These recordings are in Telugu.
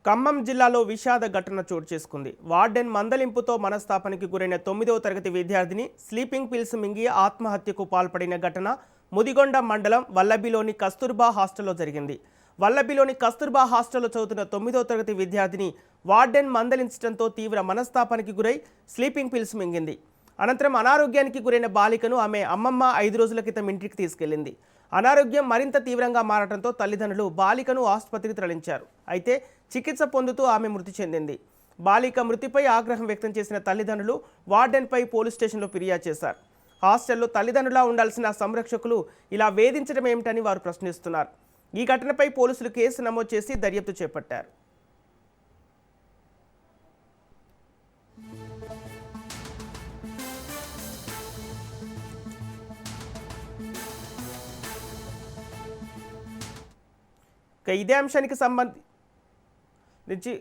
ఖమ్మం జిల్లాలో విషాద ఘటన చోటు చేసుకుంది. వార్డెన్ మందలింపుతో మనస్తాపానికి గురైన 9వ తరగతి విద్యార్థిని స్లీపింగ్ పిల్స్ మింగి ఆత్మహత్యకు పాల్పడిన ఘటన ముదిగొండ మండలం వల్లభిలోని కస్తూర్బా హాస్టల్లో జరిగింది. వల్లభిలోని కస్తూర్బా హాస్టల్లో చదువుతున్న 9వ తరగతి విద్యార్థిని వార్డెన్ మందలించడంతో తీవ్ర మనస్తాపానికి గురై స్లీపింగ్ పిల్స్ మింగింది. అనంతరం అనారోగ్యానికి గురైన బాలికను ఆమె అమ్మమ్మ 5 రోజుల క్రితం ఇంటికి తీసుకెళ్లింది. అనారోగ్యం మరింత తీవ్రంగా మారడంతో తల్లిదండ్రులు బాలికను ఆసుపత్రికి తరలించారు. అయితే చికిత్స పొందుతూ ఆమె మృతి చెందింది. బాలిక మృతిపై ఆగ్రహం వ్యక్తం చేసిన తల్లిదండ్రులు వార్డెన్పై పోలీస్ స్టేషన్లో ఫిర్యాదు చేశారు. హాస్టల్లో తల్లిదండ్రులా ఉండాల్సిన సంరక్షకులు ఇలా వేధించడం ఏమిటని వారు ప్రశ్నిస్తున్నారు. ఈ ఘటనపై పోలీసులు కేసు నమోదు చేసి దర్యాప్తు చేపట్టారు. ఇదే అంశానికి సంబంధించి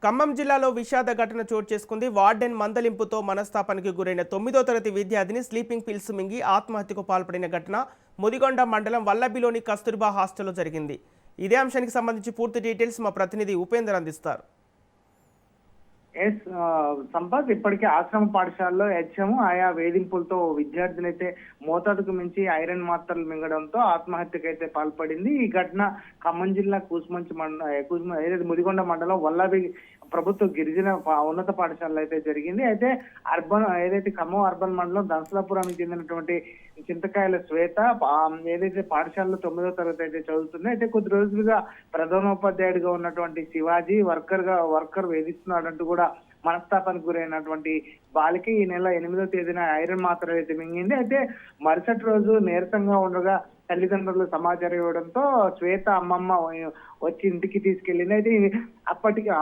ఖమ్మం జిల్లాలో విషాద ఘటన చోటు చేసుకుంది. వార్డెన్ మందలింపుతో మనస్తాపానికి గురైన 9వ తరగతి విద్యార్థిని స్లీపింగ్ పిల్స్ మింగి ఆత్మహత్యకు పాల్పడిన ఘటన ముదిగొండ మండలం వల్లభిలోని కస్తూర్బా హాస్టల్లో జరిగింది. ఇదే అంశానికి సంబంధించి పూర్తి డీటెయిల్స్ మా ప్రతినిధి ఉపేందర్ అందిస్తారు. సంపత్ ఇప్పటికే ఆశ్రమ పాఠశాలలో హెచ్ఎం ఆయా వేధింపులతో విద్యార్థిని అయితే మోతాదుకు మించి ఐరన్ మాత్రలు మింగడంతో ఆత్మహత్యకైతే పాల్పడింది. ఈ ఘటన ఖమ్మం జిల్లా ఏదైతే ముదిగొండ మండలం వల్లభి ప్రభుత్వ గిరిజన ఉన్నత పాఠశాలలో అయితే జరిగింది. అయితే ఏదైతే ఖమ్మం అర్బన్ మండలం దంసలాపురానికి చెందినటువంటి చింతకాయల శ్వేత ఏదైతే పాఠశాలలో 9వ తరగతి అయితే చదువుతుంది. అయితే కొద్ది రోజులుగా ప్రధానోపాధ్యాయుడిగా ఉన్నటువంటి శివాజీ వర్కర్ వేధిస్తున్నాడంటూ కూడా మనస్తాపానికి గురైనటువంటి బాలిక ఈ నెల 8వ తేదీన ఐరన్ మాత్రలు అయితే మింగింది. అయితే మరుసటి రోజు నీరసంగా ఉండగా తల్లిదండ్రులు సమాచారం ఇవ్వడంతో శ్వేత అమ్మమ్మ వచ్చి ఇంటికి తీసుకెళ్లింది. అయితే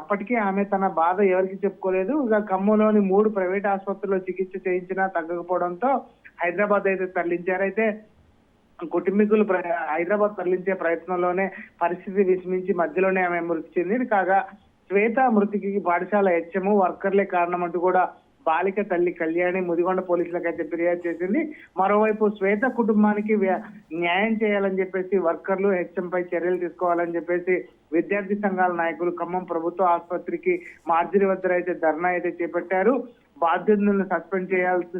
అప్పటికే ఆమె తన బాధ ఎవరికి చెప్పుకోలేదు. ఇక ఖమ్మంలోని 3 ప్రైవేట్ ఆసుపత్రుల్లో చికిత్స చేయించినా తగ్గకపోవడంతో హైదరాబాద్ అయితే తరలించారు. అయితే కుటుంబీకులు హైదరాబాద్ తరలించే ప్రయత్నంలోనే పరిస్థితి విషమించి మధ్యలోనే ఆమె మృతి చెందింది. కాగా శ్వేత మృతికి పాఠశాల హెచ్ఎం వర్కర్లే కారణం అంటూ కూడా బాలిక తల్లి కళ్యాణి ముదిగొండ పోలీసులకు అయితే ఫిర్యాదు చేసింది. మరోవైపు శ్వేత కుటుంబానికి న్యాయం చేయాలని చెప్పేసి వర్కర్లు హెచ్ఎం పై చర్యలు తీసుకోవాలని చెప్పేసి విద్యార్థి సంఘాల నాయకులు ఖమ్మం ప్రభుత్వ ఆసుపత్రికి మార్జిరి వద్ద అయితే ధర్నా అయితే చేపట్టారు. బాధ్యతలను సస్పెండ్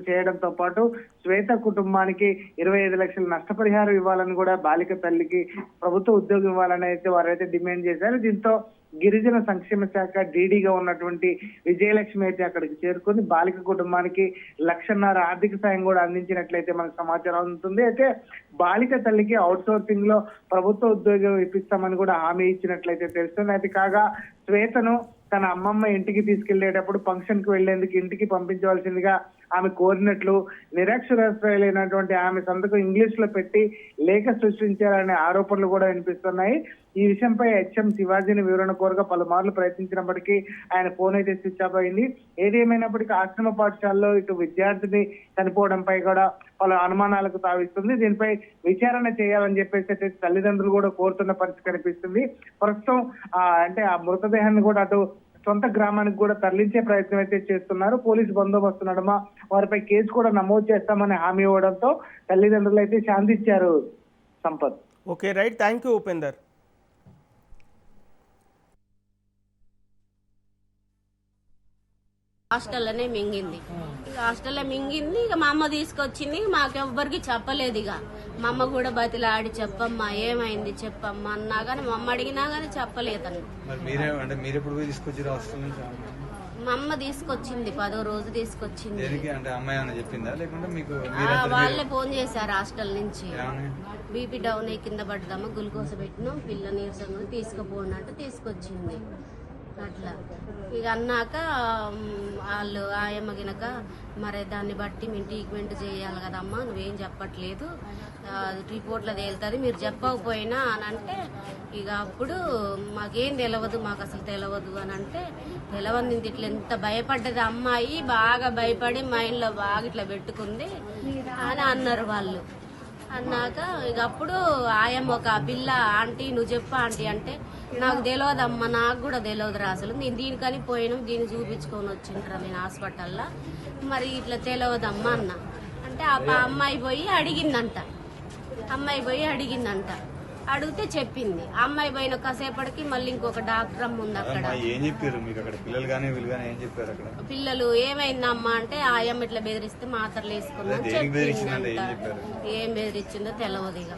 చేయడంతో పాటు శ్వేత కుటుంబానికి 25 లక్షల నష్టపరిహారం ఇవ్వాలని కూడా బాలిక తల్లికి ప్రభుత్వ ఉద్యోగం ఇవ్వాలని అయితే వారైతే డిమాండ్ చేశారు. దీంతో గిరిజన సంక్షేమ శాఖ డీడీగా ఉన్నటువంటి విజయలక్ష్మి అయితే అక్కడికి చేరుకుని బాలిక కుటుంబానికి 1.5 లక్షల ఆర్థిక సాయం కూడా అందించినట్లయితే మనకు సమాచారం ఉంటుంది. అయితే బాలిక తల్లికి అవుట్ సోర్సింగ్ లో ప్రభుత్వ ఉద్యోగం ఇప్పిస్తామని కూడా హామీ ఇచ్చినట్లయితే తెలుస్తుంది. అయితే కాగా శ్వేతను తన అమ్మమ్మ ఇంటికి తీసుకెళ్లేటప్పుడు ఫంక్షన్ కు వెళ్లేందుకు ఇంటికి పంపించవలసిందిగా ఆమె కోరినట్లు నిరక్షరాస్యులైనటువంటి ఆమె సంతకం ఇంగ్లీష్ లో పెట్టి లేఖ సృష్టించారనే ఆరోపణలు కూడా వినిపిస్తున్నాయి. ఈ విషయంపై హెచ్ఎం శివాజీని వివరణ కోరగా పలుమార్లు ప్రయత్నించినప్పటికీ ఆయన ఫోన్ అయితే స్విచ్ ఆఫ్ అయింది. ఏదేమైనప్పటికీ ఆశ్రమ పాఠశాలలో ఇటు విద్యార్థిని చనిపోవడంపై కూడా పలు అనుమానాలకు తావిస్తుంది. దీనిపై విచారణ చేయాలని చెప్పేసి తల్లిదండ్రులు కూడా కోరుతున్న పరిస్థితి కనిపిస్తుంది. ప్రస్తుతం అంటే ఆ మృతదేహాన్ని కూడా అటు సొంత గ్రామానికి కూడా తరలించే ప్రయత్నం అయితే చేస్తున్నారు. పోలీసు బందోబస్తు నడుమ వారిపై కేసు కూడా నమోదు చేస్తామని హామీ ఇవ్వడంతో తల్లిదండ్రులు అయితే శాంతించారు. Sampath. Okay, right, thank you Upender. హాస్టల్లోనే మింగింది. ఇక హాస్టల్లో మింగింది. ఇక మా అమ్మ తీసుకొచ్చింది. మాకెవ్వరికి చెప్పలేదు. ఇక మా అమ్మ కూడా బతిలాడి చెప్పమ్మా ఏమైంది చెప్పమ్మా అన్నా గానీ మా అమ్మ అడిగినా గానీ చెప్పలేదు. మా అమ్మ తీసుకొచ్చింది 10వ రోజు తీసుకొచ్చింది. వాళ్ళే ఫోన్ చేశారు హాస్టల్ నుంచి. బీపీ డౌన్ అయ్యి కింద పడ్డామా గ్లూకోజ్ పెట్టినాం పిల్ల నీరసంగా తీసుకుపోనంటే తీసుకొచ్చింది. అట్లా ఇక అన్నాక వాళ్ళు ఆయమ్మ గినక మరి దాన్ని బట్టి మేము ట్రీట్మెంట్ చేయాలి కదమ్మా నువ్వేం చెప్పట్లేదు రిపోర్ట్లో తేలుతుంది మీరు చెప్పకపోయినా అని అంటే ఇక అప్పుడు మాకేం తెలియదు మాకు అసలు తెలియదు అని అంటే తెలియదు ఇట్లా ఎంత భయపడ్డది అమ్మాయి బాగా భయపడి మైండ్లో బాగా ఇట్లా పెట్టుకుంది అని అన్నారు వాళ్ళు. అన్నాక ఇక అప్పుడు ఆయమ్మ ఒక పిల్ల ఆంటీ నువ్వు చెప్పు ఆంటీ అంటే నాకు తెలియదమ్మా నాకు కూడా తెలియదురా అసలు నేను దీనికని పోయినాం దీన్ని చూపించుకొని వచ్చిండ్రా నేను హాస్పిటల్లో మరి ఇట్లా తెలియదమ్మా అన్న అంటే ఆ అమ్మాయి పోయి అడిగిందంట. అడిగితే చెప్పింది. అమ్మాయి పోయిన కాసేపటికి మళ్ళీ ఇంకొక డాక్టర్ అమ్మ ఉంది అక్కడ. ఏం చెప్పారు మీకు అక్కడ? పిల్లలు కానీ వీళ్ళు కానీ ఏం చెప్పారు అక్కడ? పిల్లలు ఏమైందమ్మా అంటే ఆ అమ్మ ఇట్లా బెదిరిస్తే మాత్రలు వేసుకున్నా చెప్పిందంట. ఏం బెదిరించిందో తెలియదు ఇక.